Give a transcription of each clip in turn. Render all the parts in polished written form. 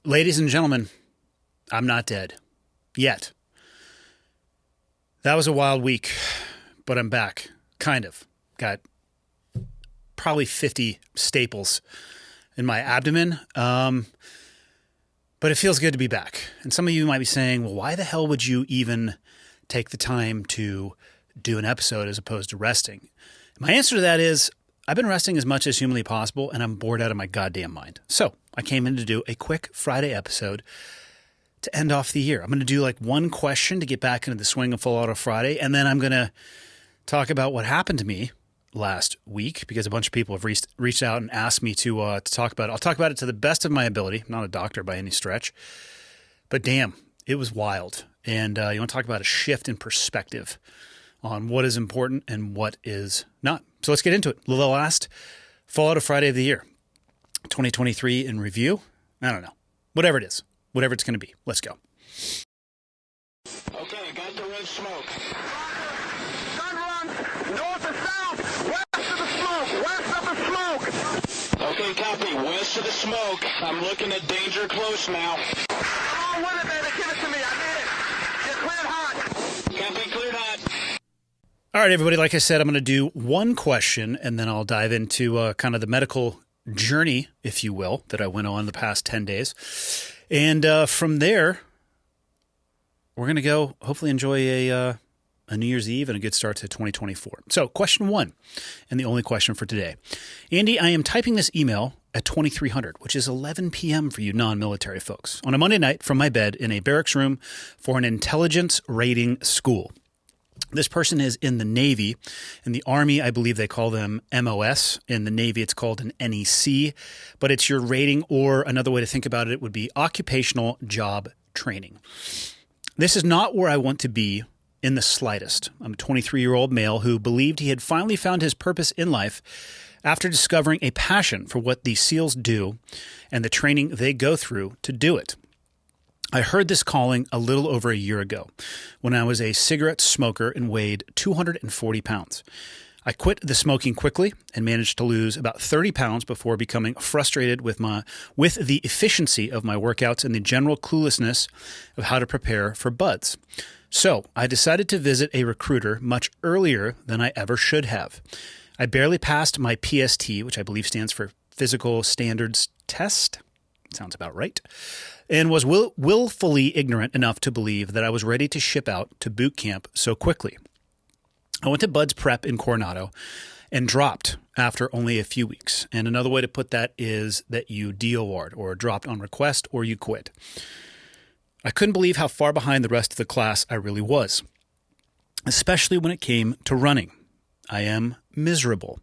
Ladies and gentlemen, I'm not dead. Yet. That was a wild week, but I'm back. Kind of. Got probably 50 staples in my abdomen. But it feels good to be back. And some of you might be saying, well, why the hell would you even take the time to do an episode as opposed to resting? My answer to that is, I've been resting as much as humanly possible, and I'm bored out of my goddamn mind. So I came in to do a quick Friday episode to end off the year. I'm going to do like one question to get back into the swing of Full Auto Friday, and then I'm going to talk about what happened to me last week because a bunch of people have reached out and asked me to talk about it. I'll talk about it to the best of my ability. I'm not a doctor by any stretch, but damn, it was wild. And you want to talk about a shift in perspective on what is important and what is not. So let's get into it. The last Full Auto Friday of the year, 2023 in review. I don't know. Whatever it is. Whatever it's going to be. Let's go. Okay, got the red smoke. Gun run, north and south, west of the smoke, west of the smoke. Okay, copy, west of the smoke. I'm looking at danger close now. Come on with it, baby, give it to me, I need it. Get cleared hot. Copy, cleared hot. All right, everybody, like I said, I'm going to do one question, and then I'll dive into kind of the medical journey, if you will, that I went on the past 10 days. And from there, we're going to go hopefully enjoy a New Year's Eve and a good start to 2024. So question one, and the only question for today. Andy, I am typing this email at 2300, which is 11 p.m. for you non-military folks, on a Monday night from my bed in a barracks room for an intelligence rating school. This person is in the Navy. In the Army, I believe they call them MOS. In the Navy, it's called an NEC. But it's your rating, or another way to think about it would be occupational job training. This is not where I want to be in the slightest. I'm a 23-year-old male who believed he had finally found his purpose in life after discovering a passion for what the SEALs do and the training they go through to do it. I heard this calling a little over a year ago when I was a cigarette smoker and weighed 240 pounds. I quit the smoking quickly and managed to lose about 30 pounds before becoming frustrated with the efficiency of my workouts and the general cluelessness of how to prepare for buds. So I decided to visit a recruiter much earlier than I ever should have. I barely passed my PST, which I believe stands for Physical Standards Test. Sounds about right. And was willfully ignorant enough to believe that I was ready to ship out to boot camp so quickly. I went to Bud's Prep in Coronado and dropped after only a few weeks. And another way to put that is that you DOR'd, or dropped on request, or you quit. I couldn't believe how far behind the rest of the class I really was, especially when it came to running. I am miserable.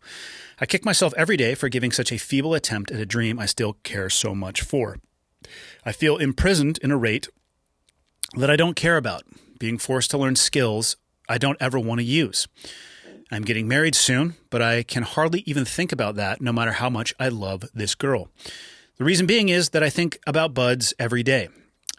I kick myself every day for giving such a feeble attempt at a dream I still care so much for. I feel imprisoned in a rate that I don't care about, being forced to learn skills I don't ever want to use. I'm getting married soon, but I can hardly even think about that no matter how much I love this girl. The reason being is that I think about buds every day.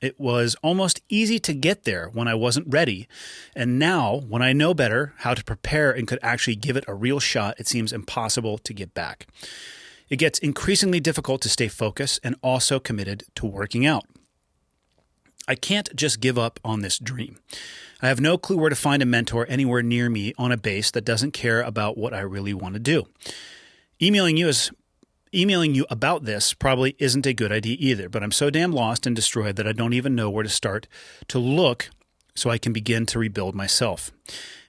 It was almost easy to get there when I wasn't ready, and now, when I know better how to prepare and could actually give it a real shot, it seems impossible to get back. It gets increasingly difficult to stay focused and also committed to working out. I can't just give up on this dream. I have no clue where to find a mentor anywhere near me on a base that doesn't care about what I really want to do. Emailing you about this probably isn't a good idea either, but I'm so damn lost and destroyed that I don't even know where to start to look so I can begin to rebuild myself.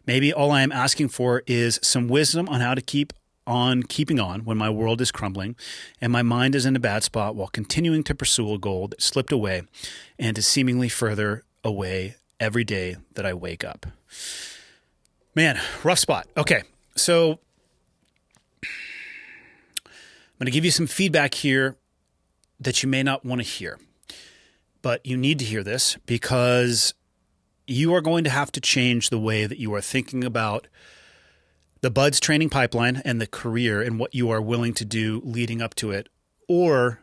Maybe all I am asking for is some wisdom on how to keep on keeping on when my world is crumbling and my mind is in a bad spot while continuing to pursue a goal that slipped away and is seemingly further away every day that I wake up. Man, rough spot. Okay, so I'm going to give you some feedback here that you may not want to hear, but you need to hear this because you are going to have to change the way that you are thinking about the Buds training pipeline and the career and what you are willing to do leading up to it, or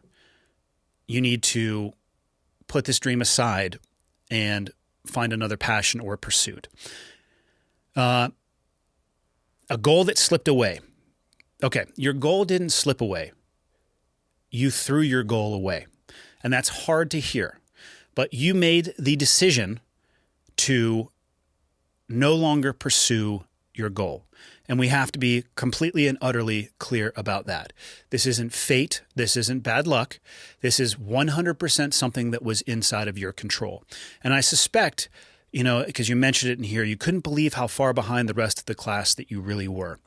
you need to put this dream aside and find another passion or pursuit. A goal that slipped away. Okay, your goal didn't slip away. You threw your goal away. And that's hard to hear. But you made the decision to no longer pursue your goal. And we have to be completely and utterly clear about that. This isn't fate. This isn't bad luck. This is 100% something that was inside of your control. And I suspect, because you mentioned it in here, you couldn't believe how far behind the rest of the class that you really were.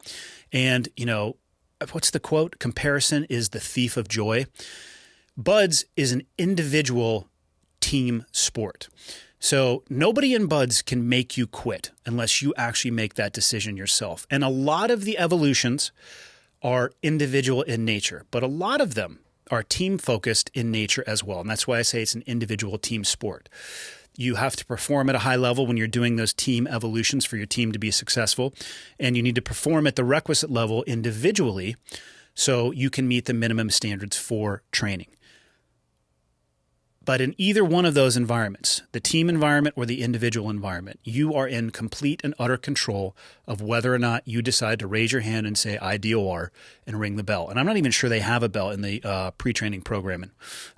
And, what's the quote? Comparison is the thief of joy. Buds is an individual team sport. So nobody in Buds can make you quit unless you actually make that decision yourself. And a lot of the evolutions are individual in nature, but a lot of them are team focused in nature as well. And that's why I say it's an individual team sport. You have to perform at a high level when you're doing those team evolutions for your team to be successful. And you need to perform at the requisite level individually so you can meet the minimum standards for training. But in either one of those environments, the team environment or the individual environment, you are in complete and utter control of whether or not you decide to raise your hand and say IDOR and ring the bell. And I'm not even sure they have a bell in the pre-training programming.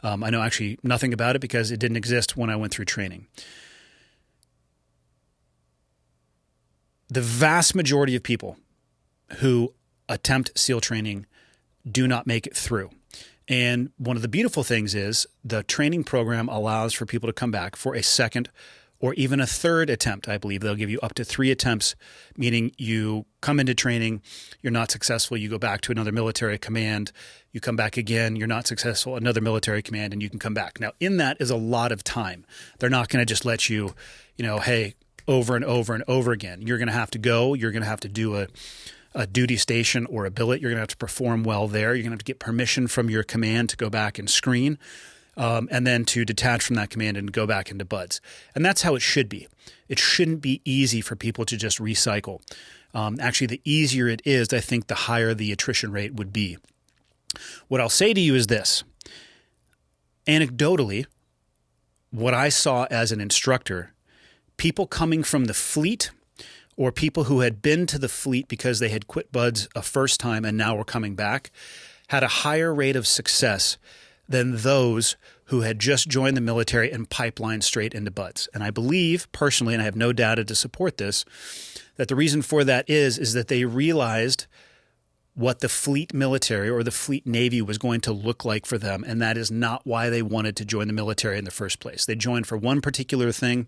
I know actually nothing about it because it didn't exist when I went through training. The vast majority of people who attempt SEAL training do not make it through. And one of the beautiful things is the training program allows for people to come back for a second or even a third attempt. I believe they'll give you up to 3 attempts, meaning you come into training, you're not successful, you go back to another military command, you come back again, you're not successful, another military command, and you can come back. Now, in that is a lot of time. They're not going to just let you, hey, over and over and over again. You're going to have to go, you're going to have to do a duty station or a billet. You're going to have to perform well there. You're going to have to get permission from your command to go back and screen, and then to detach from that command and go back into Buds. And that's how it should be. It shouldn't be easy for people to just recycle. Actually, the easier it is, I think the higher the attrition rate would be. What I'll say to you is this. Anecdotally, what I saw as an instructor, people coming from the fleet or people who had been to the fleet because they had quit Buds a first time and now were coming back, had a higher rate of success than those who had just joined the military and pipelined straight into Buds. And I believe personally, and I have no data to support this, that the reason for that is that they realized what the fleet military or the fleet Navy was going to look like for them, and that is not why they wanted to join the military in the first place. They joined for one particular thing,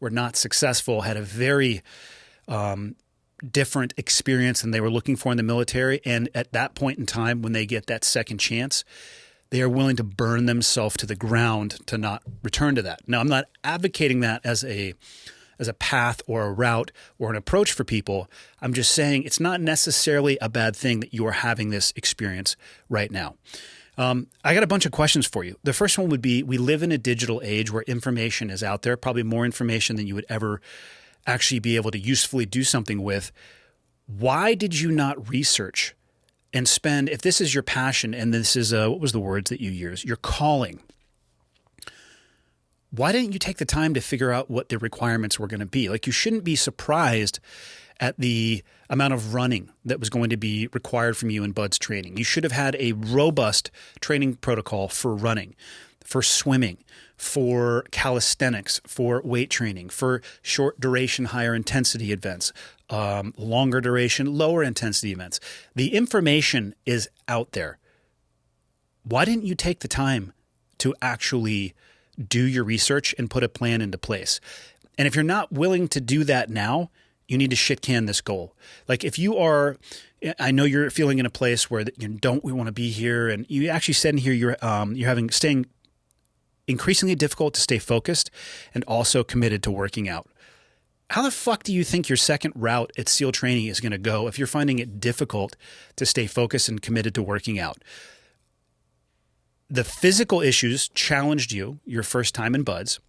were not successful, had a very different experience than they were looking for in the military. And at that point in time, when they get that second chance, they are willing to burn themselves to the ground to not return to that. Now, I'm not advocating that as a path or a route or an approach for people. I'm just saying it's not necessarily a bad thing that you are having this experience right now. I got a bunch of questions for you. The first one would be, we live in a digital age where information is out there, probably more information than you would ever actually be able to usefully do something with. Why did you not research and spend, if this is your passion and this is, what was the words that you used, your calling, why didn't you take the time to figure out what the requirements were going to be? Like, you shouldn't be surprised at the amount of running that was going to be required from you in Buds training. You should have had a robust training protocol for running, for swimming, for calisthenics, for weight training, for short duration, higher intensity events, longer duration, lower intensity events. The information is out there. Why didn't you take the time to actually do your research and put a plan into place? And if you're not willing to do that now, you need to shit can this goal. Like, if you are, I know you're feeling in a place where you don't want to be here, and you actually said in here you're staying increasingly difficult to stay focused and also committed to working out. How the fuck do you think your second route at SEAL training is going to go if you're finding it difficult to stay focused and committed to working out? The physical issues challenged you your first time in Buds,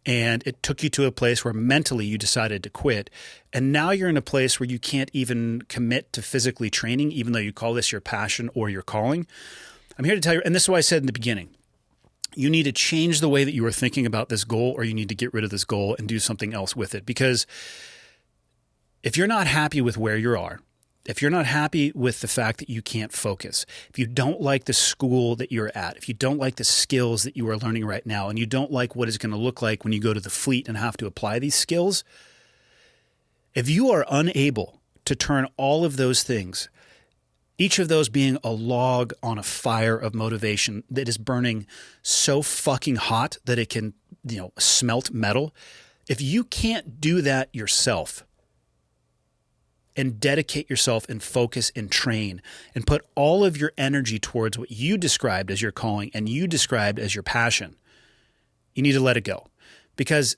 and it took you to a place where mentally you decided to quit. And now you're in a place where you can't even commit to physically training, even though you call this your passion or your calling. I'm here to tell you, and this is what I said in the beginning, you need to change the way that you are thinking about this goal, or you need to get rid of this goal and do something else with it. Because if you're not happy with where you are, If you're not happy with the fact that you can't focus, if you don't like the school that you're at, if you don't like the skills that you are learning right now, and you don't like what it's going to look like when you go to the fleet and have to apply these skills, if you are unable to turn all of those things, each of those being a log on a fire of motivation that is burning so fucking hot that it can, smelt metal, if you can't do that yourself, and dedicate yourself and focus and train and put all of your energy towards what you described as your calling and you described as your passion, you need to let it go. Because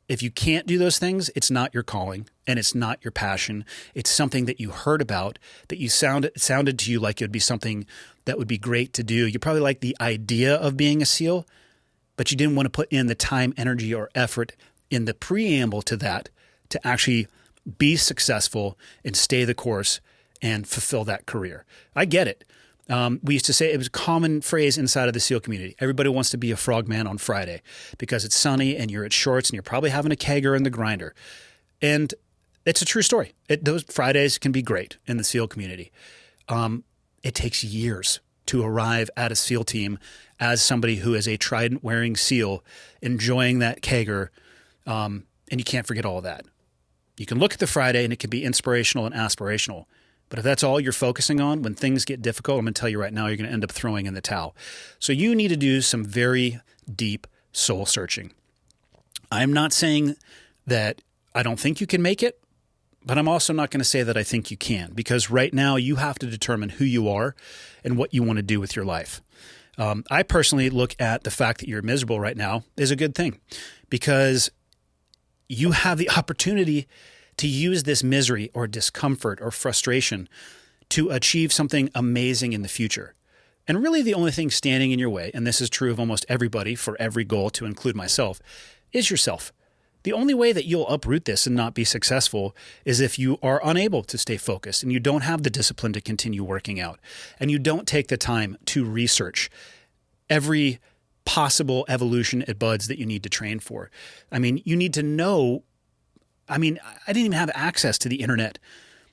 if you can't do those things, it's not your calling and it's not your passion. It's something that you heard about, that you sounded to you like it would be something that would be great to do. You probably like the idea of being a SEAL, but you didn't want to put in the time, energy, or effort in the preamble to that to actually be successful and stay the course and fulfill that career. I get it. We used to say, it was a common phrase inside of the SEAL community. Everybody wants to be a frogman on Friday because it's sunny and you're at shorts and you're probably having a kegger in the grinder. And it's a true story. Those Fridays can be great in the SEAL community. It takes years to arrive at a SEAL team as somebody who is a trident-wearing SEAL, enjoying that kegger, and you can't forget all of that. You can look at the Friday and it can be inspirational and aspirational. But if that's all you're focusing on, when things get difficult, I'm going to tell you right now, you're going to end up throwing in the towel. So you need to do some very deep soul searching. I'm not saying that I don't think you can make it, but I'm also not going to say that I think you can, because right now you have to determine who you are and what you want to do with your life. I personally look at the fact that you're miserable right now as a good thing, because you have the opportunity to use this misery or discomfort or frustration to achieve something amazing in the future. And really the only thing standing in your way, and this is true of almost everybody for every goal to include myself, is yourself. The only way that you'll uproot this and not be successful is if you are unable to stay focused and you don't have the discipline to continue working out and you don't take the time to research every possible evolution at buds that you need to train for. I mean, you need to know. I mean, I didn't even have access to the internet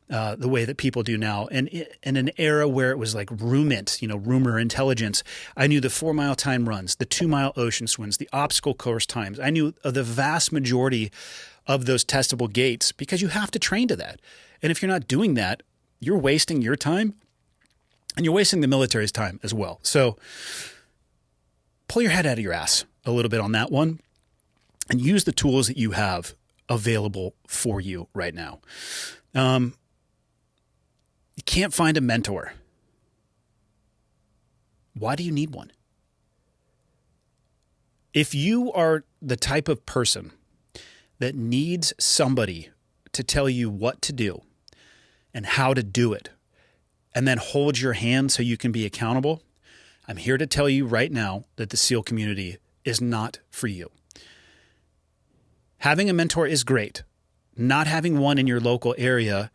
the way that people do now. And in an era where it was like rumor intelligence, I knew the 4-mile time runs, the 2-mile ocean swims, the obstacle course times. I knew the vast majority of those testable gates because you have to train to that. And if you're not doing that, you're wasting your time and you're wasting the military's time as well. So pull your head out of your ass a little bit on that one and use the tools that you have available for you right now. You can't find a mentor. Why do you need one? If you are the type of person that needs somebody to tell you what to do and how to do it, and then hold your hand so you can be accountable, I'm here to tell you right now that the SEAL community is not for you. Having a mentor is great. Not having one in your local area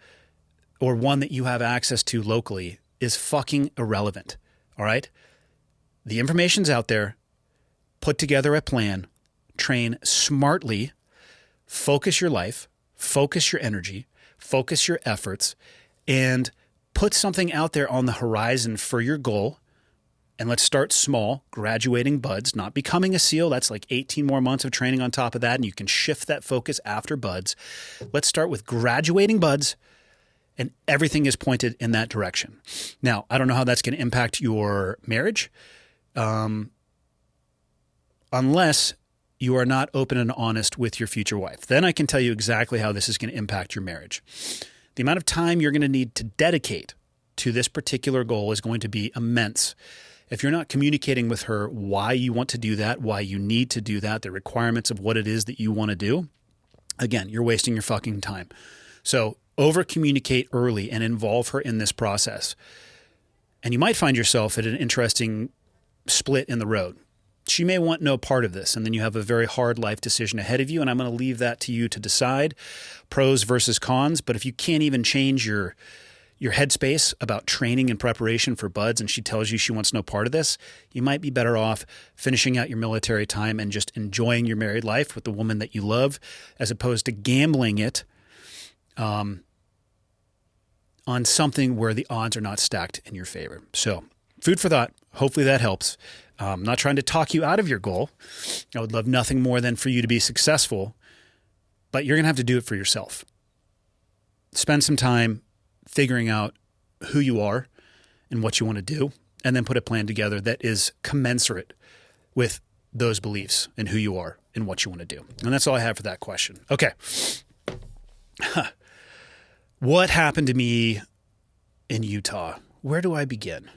or one that you have access to locally is fucking irrelevant. All right? The information's out there. Put together a plan. Train smartly. Focus your life. Focus your energy. Focus your efforts. And put something out there on the horizon for your goal. And let's start small, graduating buds, not becoming a SEAL. That's like 18 more months of training on top of that, and you can shift that focus after buds. Let's start with graduating buds, and everything is pointed in that direction. Now, I don't know how that's going to impact your marriage, unless you are not open and honest with your future wife. Then I can tell you exactly how this is going to impact your marriage. The amount of time you're going to need to dedicate to this particular goal is going to be immense. If you're not communicating with her why you want to do that, why you need to do that, the requirements of what it is that you want to do, again, you're wasting your fucking time. So over-communicate early and involve her in this process. And you might find yourself at an interesting split in the road. She may want no part of this, and then you have a very hard life decision ahead of you, and I'm going to leave that to you to decide, pros versus cons. But if you can't even change your headspace about training and preparation for buds, and she tells you she wants no part of this, you might be better off finishing out your military time and just enjoying your married life with the woman that you love, as opposed to gambling it on on something where the odds are not stacked in your favor. So food for thought. Hopefully that helps. I'm not trying to talk you out of your goal. I would love nothing more than for you to be successful, but you're going to have to do it for yourself. Spend some time figuring out who you are and what you want to do, and then put a plan together that is commensurate with those beliefs and who you are and what you want to do. And that's all I have for that question. Okay. What happened to me in Utah? Where do I begin?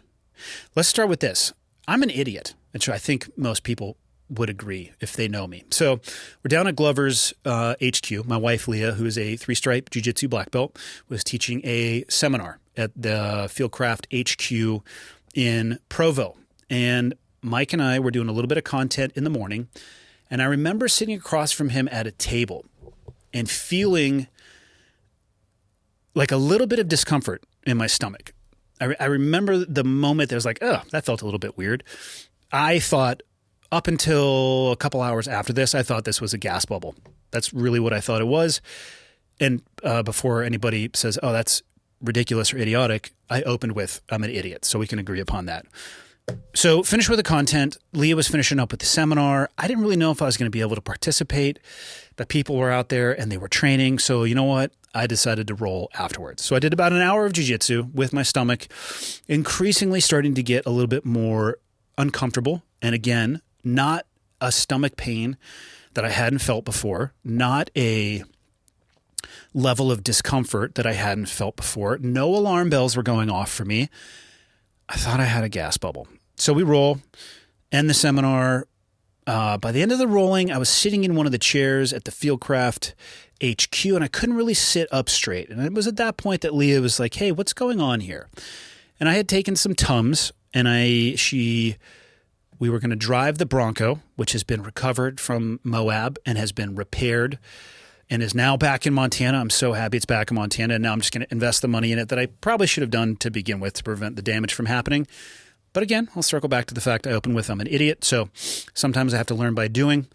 Let's start with this. I'm an idiot, which I think most people would agree if they know me. So we're down at Glover's HQ. My wife, Leah, who is a 3-stripe jiu-jitsu black belt, was teaching a seminar at the Fieldcraft HQ in Provo. And Mike and I were doing a little bit of content in the morning. And I remember sitting across from him at a table and feeling like a little bit of discomfort in my stomach. I remember the moment that was like, oh, that felt a little bit weird. I thought up until a couple hours after this, I thought this was a gas bubble. That's really what I thought it was. And before anybody says, oh, that's ridiculous or idiotic, I opened with, I'm an idiot. So we can agree upon that. So finished with the content. Leah was finishing up with the seminar. I didn't really know if I was going to be able to participate, but people were out there and they were training. So you know what? I decided to roll afterwards. So I did about an hour of jiu-jitsu with my stomach increasingly starting to get a little bit more uncomfortable. And again, not a stomach pain that I hadn't felt before, not a level of discomfort that I hadn't felt before. No alarm bells were going off for me. I thought I had a gas bubble. So we roll, end the seminar. By the end of the rolling, I was sitting in one of the chairs at the Fieldcraft HQ, and I couldn't really sit up straight. And it was at that point that Leah was like, hey, what's going on here? And I had taken some Tums, and we were going to drive the Bronco, which has been recovered from Moab and has been repaired and is now back in Montana. I'm so happy it's back in Montana, and now I'm just going to invest the money in it that I probably should have done to begin with to prevent the damage from happening. But again, I'll circle back to the fact I opened with I'm an idiot, so sometimes I have to learn by doing.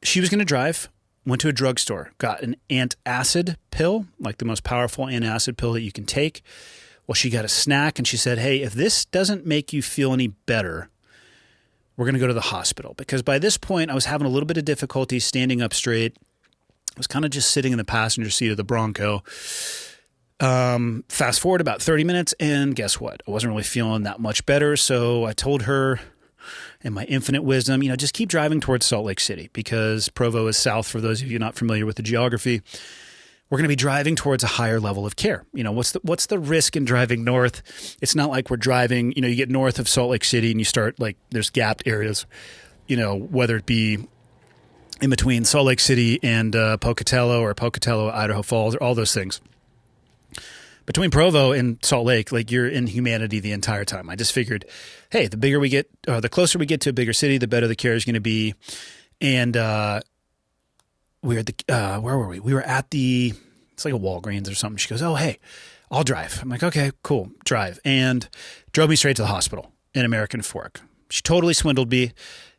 She was going to drive, went to a drugstore, got an antacid pill, like the most powerful antacid pill that you can take. Well, she got a snack, and she said, hey, if this doesn't make you feel any better, we're going to go to the hospital. Because by this point, I was having a little bit of difficulty standing up straight. I was kind of just sitting in the passenger seat of the Bronco. Fast forward about 30 minutes, and guess what? I wasn't really feeling that much better, so I told her in my infinite wisdom, just keep driving towards Salt Lake City, because Provo is south, for those of you not familiar with the geography. We're going to be driving towards a higher level of care. What's the risk in driving north? It's not like we're driving, you get north of Salt Lake City and you start there's gapped areas, whether it be in between Salt Lake City and Pocatello, or Pocatello, Idaho Falls, or all those things. Between Provo and Salt Lake, you're in humanity the entire time. I just figured, hey, the closer we get to a bigger city, the better the care is going to be. And we were at where were we? We were at it's like a Walgreens or something. She goes, oh, hey, I'll drive. I'm like, okay, cool, drive. And drove me straight to the hospital in American Fork. She totally swindled me,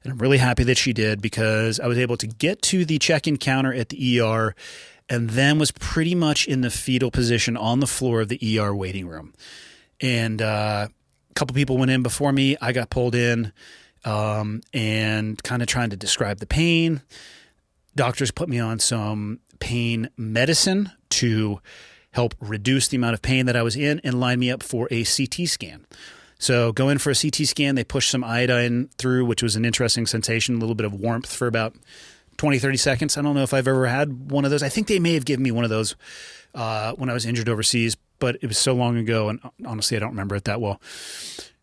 and I'm really happy that she did, because I was able to get to the check-in counter at the ER and then was pretty much in the fetal position on the floor of the ER waiting room. And a couple people went in before me. I got pulled in and kind of trying to describe the pain. Doctors put me on some pain medicine to help reduce the amount of pain that I was in and line me up for a CT scan. So go in for a CT scan. They push some iodine through, which was an interesting sensation, a little bit of warmth for about 20, 30 seconds. I don't know if I've ever had one of those. I think they may have given me one of those when I was injured overseas, but it was so long ago, and honestly, I don't remember it that well.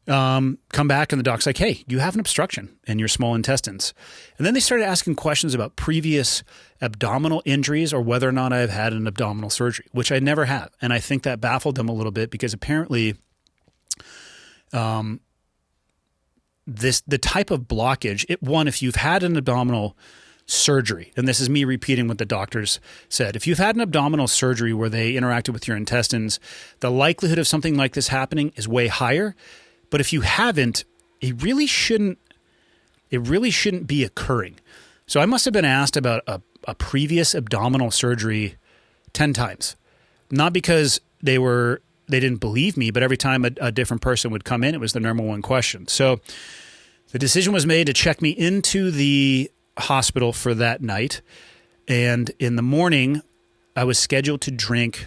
Come back, and the doc's like, hey, you have an obstruction in your small intestines. And then they started asking questions about previous abdominal injuries or whether or not I've had an abdominal surgery, which I never have. And I think that baffled them a little bit, because apparently the type of blockage, if you've had an abdominal surgery, and this is me repeating what the doctors said, if you've had an abdominal surgery where they interacted with your intestines, the likelihood of something like this happening is way higher. But if you haven't, it really shouldn't be occurring. So I must have been asked about a previous abdominal surgery 10 times. not because they didn't believe me, but every time a different person would come in, it was the number one question. So the decision was made to check me into the hospital for that night. And in the morning, I was scheduled to drink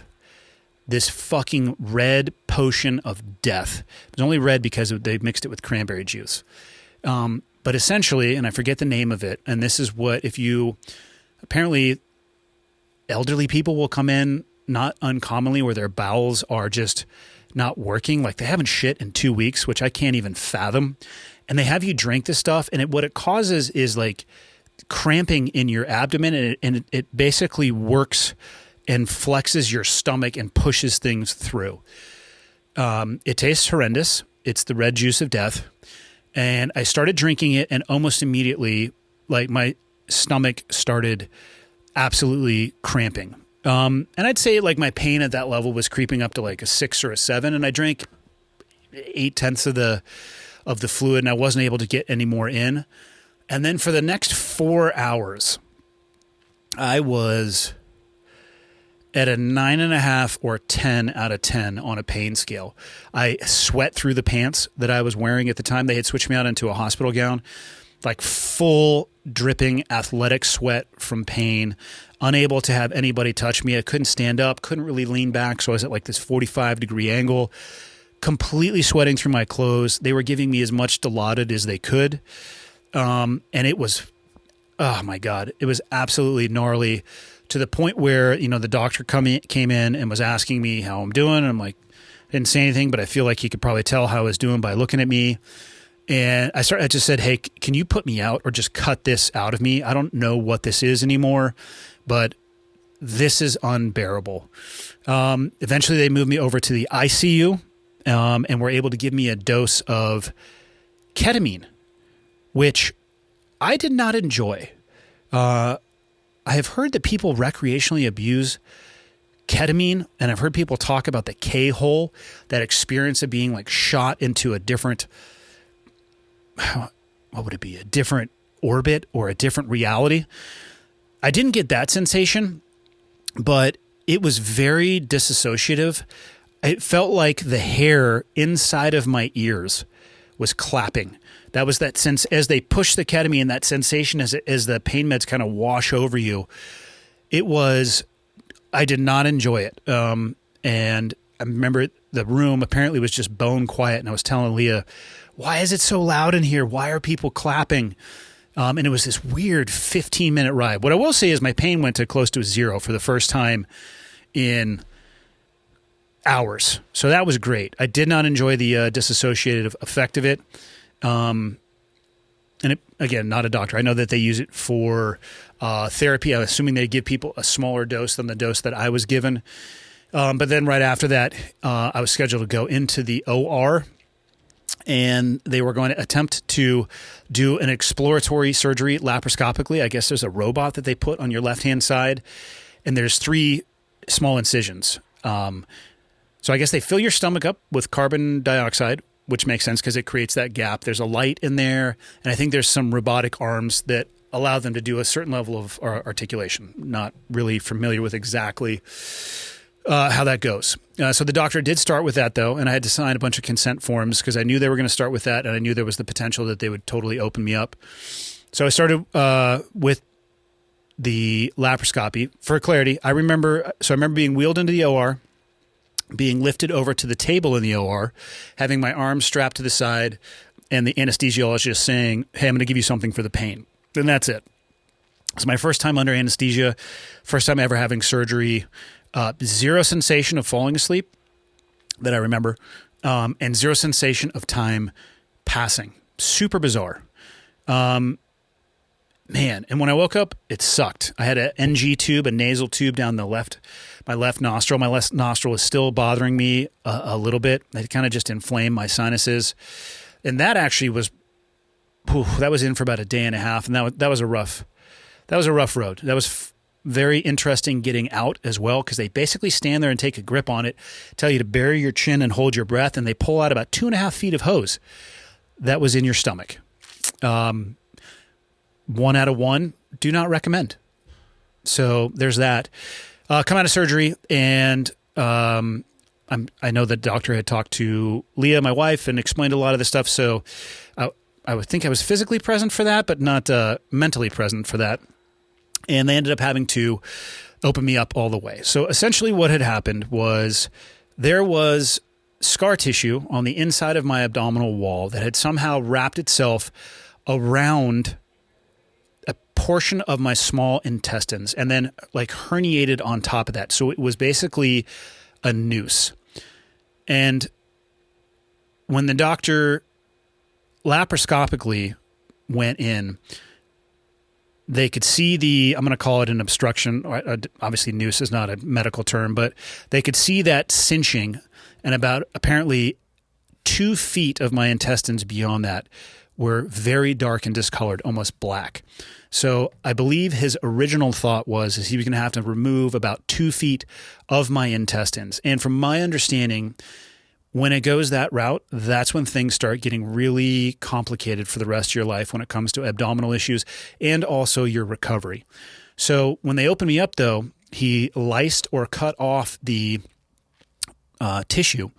this fucking red potion of death. It was only red because they mixed it with cranberry juice. But essentially, and I forget the name of it, and this is what, apparently elderly people will come in not uncommonly where their bowels are just not working, like they haven't shit in 2 weeks, which I can't even fathom. And they have you drink this stuff, and what it causes is like cramping in your abdomen, and it basically works and flexes your stomach and pushes things through. It tastes horrendous. It's the red juice of death. And I started drinking it, and almost immediately, like, my stomach started absolutely cramping. And I'd say like my pain at that level was creeping up to like a 6 or a 7, and I drank 0.8 of the fluid, and I wasn't able to get any more in. And then for the next 4 hours, I was at a 9.5 or 10 out of 10 on a pain scale. I sweat through the pants that I was wearing at the time. They had switched me out into a hospital gown, like full dripping athletic sweat from pain, unable to have anybody touch me. I couldn't stand up, couldn't really lean back. So I was at like this 45-degree angle, completely sweating through my clothes. They were giving me as much Dilaudid as they could. And it was, oh my God, it was absolutely gnarly, to the point where, the doctor came in and was asking me how I'm doing. And I'm like, I didn't say anything, but I feel like he could probably tell how I was doing by looking at me. And I just said, hey, can you put me out or just cut this out of me? I don't know what this is anymore, but this is unbearable. Eventually they moved me over to the ICU, and were able to give me a dose of ketamine, which I did not enjoy. I have heard that people recreationally abuse ketamine, and I've heard people talk about the K-hole, that experience of being like shot into a different, what would it be? A different orbit or a different reality. I didn't get that sensation, but it was very disassociative. It felt like the hair inside of my ears was clapping. That was that sense as they push the ketamine, that sensation as the pain meds kind of wash over you. I did not enjoy it. And I remember the room apparently was just bone quiet. And I was telling Leah, why is it so loud in here? Why are people clapping? And it was this weird 15-minute ride. What I will say is my pain went to close to 0 for the first time in hours. So that was great. I did not enjoy the disassociative effect of it. And again, not a doctor. I know that they use it for therapy. I'm assuming they give people a smaller dose than the dose that I was given. But then right after that, I was scheduled to go into the OR, and they were going to attempt to do an exploratory surgery laparoscopically. I guess there's a robot that they put on your left-hand side, and there's 3 small incisions. So I guess they fill your stomach up with carbon dioxide, which makes sense because it creates that gap. There's a light in there, and I think there's some robotic arms that allow them to do a certain level of articulation. Not really familiar with exactly how that goes. So the doctor did start with that, though, and I had to sign a bunch of consent forms because I knew they were going to start with that, and I knew there was the potential that they would totally open me up. So I started with the laparoscopy. For clarity, I remember being wheeled into the OR, being lifted over to the table in the OR, having my arms strapped to the side, and the anesthesiologist saying, hey, I'm going to give you something for the pain. And that's it. It's my first time under anesthesia, first time ever having surgery, 0 sensation of falling asleep that I remember, and 0 sensation of time passing. Super bizarre. Man, and when I woke up, it sucked. I had an NG tube, a nasal tube down my left nostril. My left nostril was still bothering me a little bit. It kind of just inflamed my sinuses. And that actually was, that was in for about a day and a half. And that was a rough road. That was very interesting getting out as well, because they basically stand there and take a grip on it, tell you to bury your chin and hold your breath, and they pull out about 2.5 feet of hose that was in your stomach. 1 out of 1, do not recommend. So there's that. Come out of surgery, and I know the doctor had talked to Leah, my wife, and explained a lot of this stuff. So I would think I was physically present for that, but not mentally present for that. And they ended up having to open me up all the way. So essentially what had happened was there was scar tissue on the inside of my abdominal wall that had somehow wrapped itself around a portion of my small intestines and then like herniated on top of that. So it was basically a noose. And when the doctor laparoscopically went in, they could see I'm going to call it an obstruction. Obviously, noose is not a medical term, but they could see that cinching, and about apparently 2 feet of my intestines beyond that were very dark and discolored, almost black. So I believe his original thought is he was going to have to remove about 2 feet of my intestines. And from my understanding, when it goes that route, that's when things start getting really complicated for the rest of your life when it comes to abdominal issues and also your recovery. So when they opened me up, though, he lysed or cut off the tissue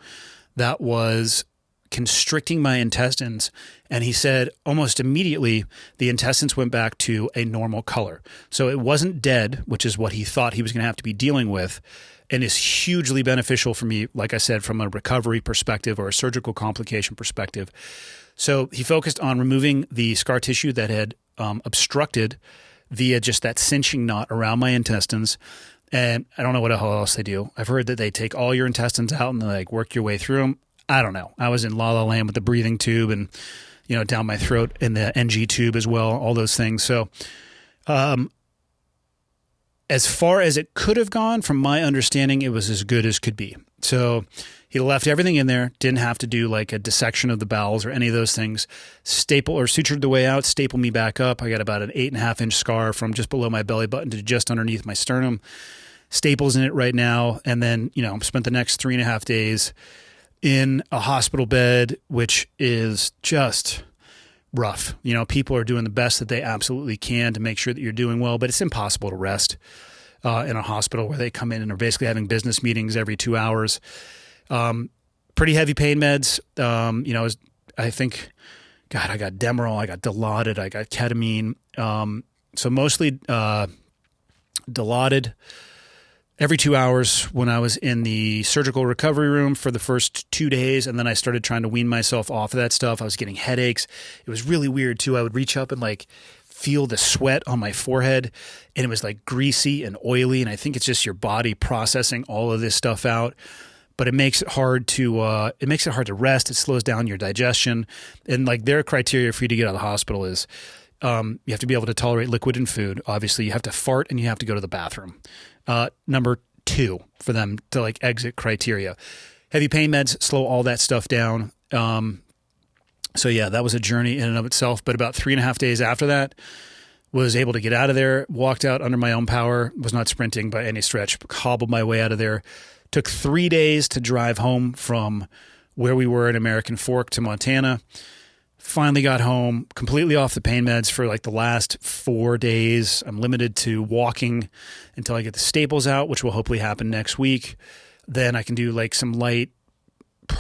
that was constricting my intestines. And he said almost immediately the intestines went back to a normal color. So it wasn't dead, which is what he thought he was going to have to be dealing with, and is hugely beneficial for me, like I said, from a recovery perspective or a surgical complication perspective. So he focused on removing the scar tissue that had obstructed via just that cinching knot around my intestines. And I don't know what the hell else they do. I've heard that they take all your intestines out and they like work your way through them. I don't know. I was in La La Land with the breathing tube and, down my throat and the NG tube as well, all those things. So, as far as it could have gone, from my understanding, it was as good as could be. So he left everything in there, didn't have to do like a dissection of the bowels or any of those things. Staple or sutured the way out, staple me back up. I got about an 8.5-inch scar from just below my belly button to just underneath my sternum. Staples in it right now. And then, spent the next 3.5 days in a hospital bed, which is just rough. People are doing the best that they absolutely can to make sure that you're doing well, but it's impossible to rest in a hospital where they come in and are basically having business meetings every 2 hours. Pretty heavy pain meds. I think, God, I got Demerol, I got Dilaudid, I got ketamine. So mostly Dilaudid every 2 hours when I was in the surgical recovery room for the first 2 days. And then I started trying to wean myself off of that stuff. I was getting headaches. It was really weird too. I would reach up and like feel the sweat on my forehead, and it was like greasy and oily. And I think it's just your body processing all of this stuff out, but it makes it hard to rest. It slows down your digestion. And like their criteria for you to get out of the hospital is, you have to be able to tolerate liquid and food. Obviously you have to fart and you have to go to the bathroom. Number 2 for them to like exit criteria. Heavy pain meds slow all that stuff down. So yeah, that was a journey in and of itself. But about 3.5 days after that, was able to get out of there, walked out under my own power, was not sprinting by any stretch, hobbled my way out of there. Took 3 days to drive home from where we were in American Fork to Montana. Finally got home, completely off the pain meds for like the last 4 days. I'm limited to walking until I get the staples out, which will hopefully happen next week. Then I can do like some light,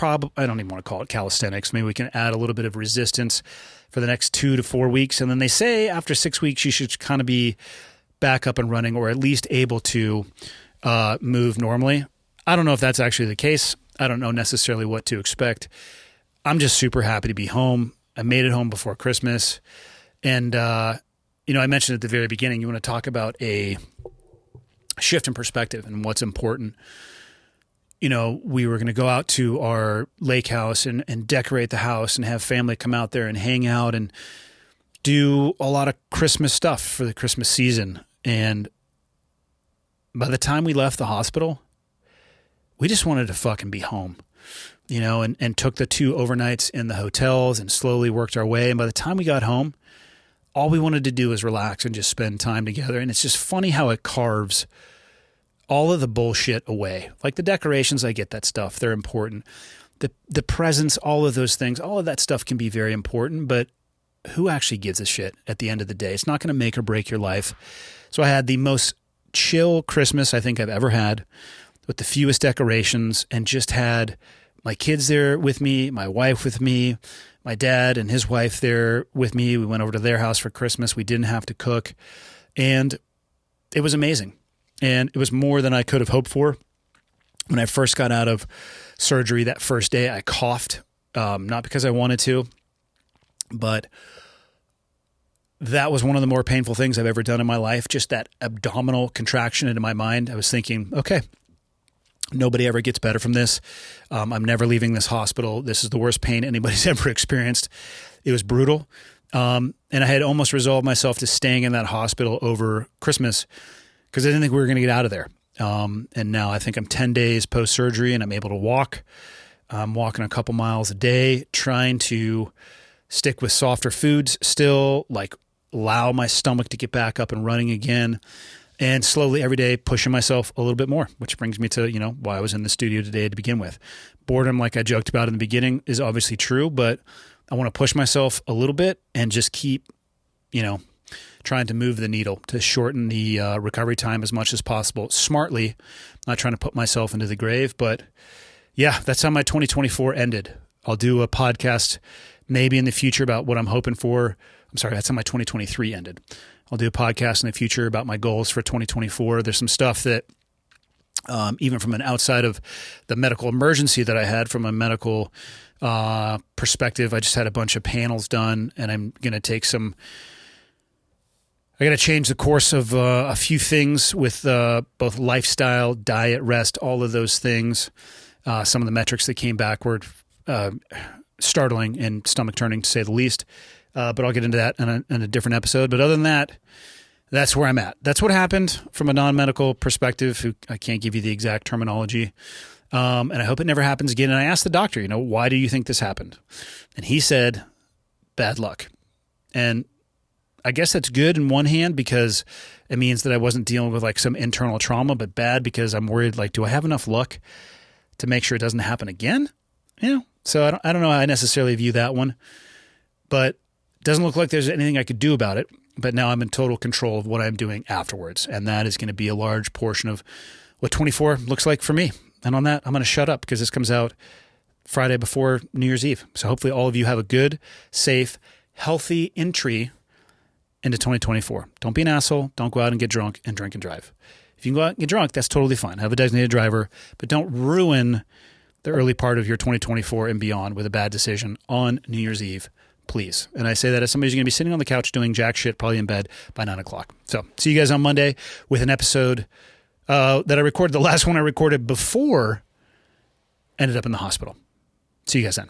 I don't even want to call it calisthenics. Maybe we can add a little bit of resistance for the next 2 to 4 weeks. And then they say after 6 weeks, you should kind of be back up and running, or at least able to move normally. I don't know if that's actually the case. I don't know necessarily what to expect. I'm just super happy to be home. I made it home before Christmas. And, I mentioned at the very beginning, you want to talk about a shift in perspective and what's important. We were going to go out to our lake house and decorate the house and have family come out there and hang out and do a lot of Christmas stuff for the Christmas season. And by the time we left the hospital, we just wanted to fucking be home. And took the 2 overnights in the hotels and slowly worked our way. And by the time we got home, all we wanted to do was relax and just spend time together. And it's just funny how it carves all of the bullshit away. Like the decorations, I get that stuff. They're important. The presents, all of those things, all of that stuff can be very important, but who actually gives a shit at the end of the day? It's not going to make or break your life. So I had the most chill Christmas I think I've ever had. with the fewest decorations, and just had my kids there with me, my wife with me, my dad and his wife there with me. We went over to their house for Christmas. We didn't have to cook, and it was amazing. And it was more than I could have hoped for. When I first got out of surgery that first day, I coughed, not because I wanted to, but that was one of the more painful things I've ever done in my life. Just that abdominal contraction into my mind. I was thinking, okay, nobody ever gets better from this. I'm never leaving this hospital. This is the worst pain anybody's ever experienced. It was brutal. And I had almost resolved myself to staying in that hospital over Christmas because I didn't think we were going to get out of there. And now I think I'm 10 days post-surgery and I'm able to walk. I'm walking a couple miles a day, trying to stick with softer foods still, like allow my stomach to get back up and running again, and slowly every day pushing myself a little bit more, which brings me to, why I was in the studio today to begin with. Boredom, like I joked about in the beginning, is obviously true, but I want to push myself a little bit and just keep, trying to move the needle to shorten the recovery time as much as possible, smartly, not trying to put myself into the grave. But yeah, that's how my 2024 ended. I'll do a podcast maybe in the future about what I'm hoping for. I'm sorry, that's how my 2023 ended. I'll do a podcast in the future about my goals for 2024. There's some stuff that, even from an outside of the medical emergency that I had, from a medical perspective, I just had a bunch of panels done, and I'm going to take I got to change the course of a few things with both lifestyle, diet, rest, all of those things. Some of the metrics that came back were startling and stomach turning, to say the least. But I'll get into that in a different episode. But other than that, that's where I'm at. That's what happened from a non-medical perspective. I can't give you the exact terminology. And I hope it never happens again. And I asked the doctor, why do you think this happened? And he said, bad luck. And I guess that's good in one hand because it means that I wasn't dealing with like some internal trauma, but bad because I'm worried, like, do I have enough luck to make sure it doesn't happen again? So I don't know how I necessarily view that one, but it doesn't look like there's anything I could do about it. But now I'm in total control of what I'm doing afterwards. And that is going to be a large portion of what 24 looks like for me. And on that, I'm going to shut up because this comes out Friday before New Year's Eve. So hopefully all of you have a good, safe, healthy entry into 2024. Don't be an asshole. Don't go out and get drunk and drink and drive. If you can go out and get drunk, that's totally fine. Have a designated driver, but don't ruin the early part of your 2024 and beyond with a bad decision on New Year's Eve, please. And I say that as somebody who's going to be sitting on the couch doing jack shit, probably in bed by 9 o'clock. So see you guys on Monday with an episode that I recorded. The last one I recorded before ended up in the hospital. See you guys then.